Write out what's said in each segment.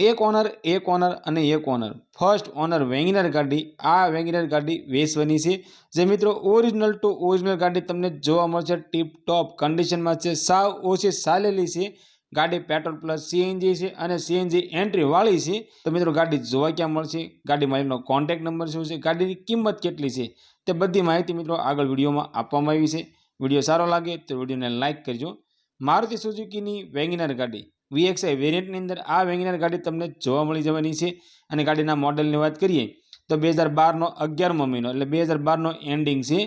એક ઓનર અને એક ઓનર ફર્સ્ટ ઓનર વેગેનર ગાડી આ વેગેનર ગાડી વેચવાની છે। જે મિત્રો ઓરિજિનલ ટુ ઓરિજિનલ ગાડી તમને જોવા મળશે, ટીપ ટોપ કન્ડિશનમાં છે, સાવ ઓછી ચાલેલી છે ગાડી, પેટ્રોલ પ્લસ સીએનજી છે અને સીએનજી એન્ટ્રી વાળી છે। તો મિત્રો ગાડી જોવા ક્યાં મળશે, ગાડી માલિકનો કોન્ટેક્ટ નંબર શું છે, ગાડીની કિંમત કેટલી છે, તે બધી માહિતી મિત્રો આગળ વિડીયોમાં આપવામાં આવી છે। વિડીયો સારો લાગે તો વિડીયોને લાઇક કરજો। મારુતિ સુઝુકીની વેગેનર ગાડી VXI વેરિયન્ટની અંદર આ વેગેનર ગાડી તમને જોવા મળી જવાની છે। અને ગાડીના મોડલની વાત કરીએ તો 2012નો 11મો મહિનો એટલે 2012નો એન્ડિંગ છે।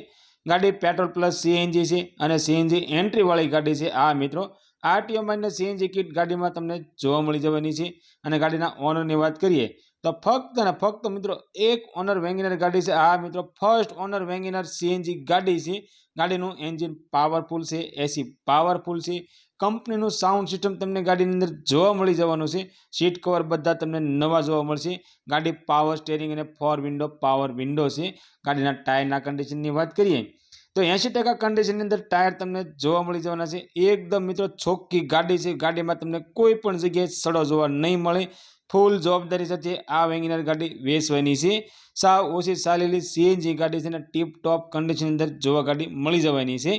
ગાડી પેટ્રોલ પ્લસ સીએનજી છે અને સીએનજી એન્ટ્રીવાળી ગાડી છે। આ મિત્રો આરટીઓ માઇનસ સીએનજી કિટ ગાડીમાં તમને જોવા મળી જવાની છે। અને ગાડીના ઓનરની વાત કરીએ તો ફક્ત અને ફક્ત મિત્રો એક ઓનર વેગેનર ગાડી છે। આ મિત્રો ફર્સ્ટ ઓનર વેગેનર સીએનજી ગાડી છે। ગાડીનું એન્જિન પાવરફુલ છે, એસી પાવરફુલ છે, કંપનીનું સાઉન્ડ સિસ્ટમ તમને ગાડીની અંદર જોવા મળી જવાનું છે। સીટ કવર બધા તમને નવા જોવા મળશે। ગાડી પાવર સ્ટેરિંગ અને 4 વિન્ડો પાવર વિન્ડો છે। ગાડીના ટાયરના કન્ડિશનની વાત કરીએ તો 80% કન્ડિશનની અંદર ટાયર તમને જોવા મળી જવાના છે। એકદમ મિત્રો ચોખ્ખી ગાડી છે। ગાડીમાં તમને કોઈ પણ જગ્યાએ સડો જોવા નહીં મળે। ફૂલ જવાબદારી સાથે આ વેગેનર ગાડી વેચવાની છે। સાવ ઓછી ચાલેલી સીએનજી ગાડી છે અને ટીપ ટોપ કન્ડિશનની અંદર જોવા ગાડી મળી જવાની છે।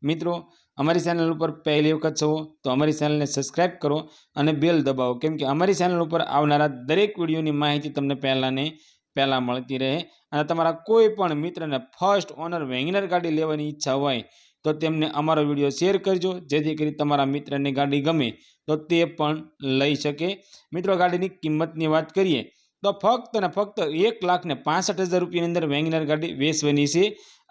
મિત્રો અમારી ચેનલ ઉપર પહેલી વખત છો તો અમારી ચેનલને સબસ્ક્રાઇબ કરો અને બેલ દબાવો, કેમ કે અમારી ચેનલ ઉપર આવનારા દરેક વિડીયોની માહિતી તમને પહેલાં મળતી રહે। અને તમારા કોઈ પણ મિત્રને ફર્સ્ટ ઓનર વેગેનર ગાડી લેવાની ઈચ્છા હોય તો તેમને અમારો વિડીયો શેર કરજો, જેથી કરી તમારા મિત્રને ગાડી ગમે તો તે પણ લઈ શકે। મિત્રો ગાડીની કિંમતની વાત કરીએ તો ફક્ત અને ફક્ત 1,65,000 રૂપિયાની અંદર વેગેનર ગાડી વેચવાની છે।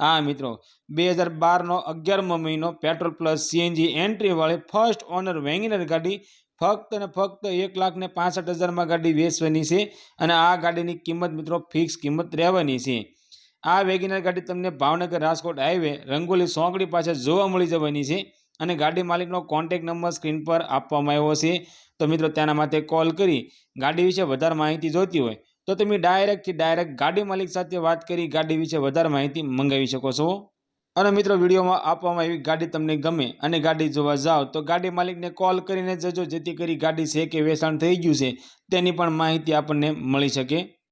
આ મિત્રો 2012નો 11મો મહિનો પેટ્રોલ પ્લસ સીએનજી એન્ટ્રીવાળી ફર્સ્ટ ઓનર વેગેનર ગાડી ફક્ત અને ફક્ત 1,65,000માં ગાડી વેચવાની છે। અને આ ગાડીની કિંમત મિત્રો ફિક્સ કિંમત રહેવાની છે। આ વેગેનર ગાડી તમને ભાવનગર રાજકોટ હાઈવે રંગોલી સોંકડી પાસે જોવા મળી જવાની છે। અને ગાડી માલિકનો કોન્ટેક્ટ નંબર સ્ક્રીન પર આપવામાં આવ્યો છે। તો મિત્રો તેના માટે કોલ કરી ગાડી વિશે વધારે માહિતી જોઈતી હોય તો તમે ડાયરેક્ટ ગાડી માલિક સાથે વાત કરી ગાડી વિશે વધારે માહિતી મંગાવી શકો છો। અને મિત્રો વિડીયોમાં આપવામાં આવી ગાડી તમને ગમે અને ગાડી જોવા જાઓ તો ગાડી માલિકને કોલ કરીને જજો, જેથી કરી ગાડી છે કે વેચાણ થઈ ગયું છે તેની પણ માહિતી આપણને મળી શકે।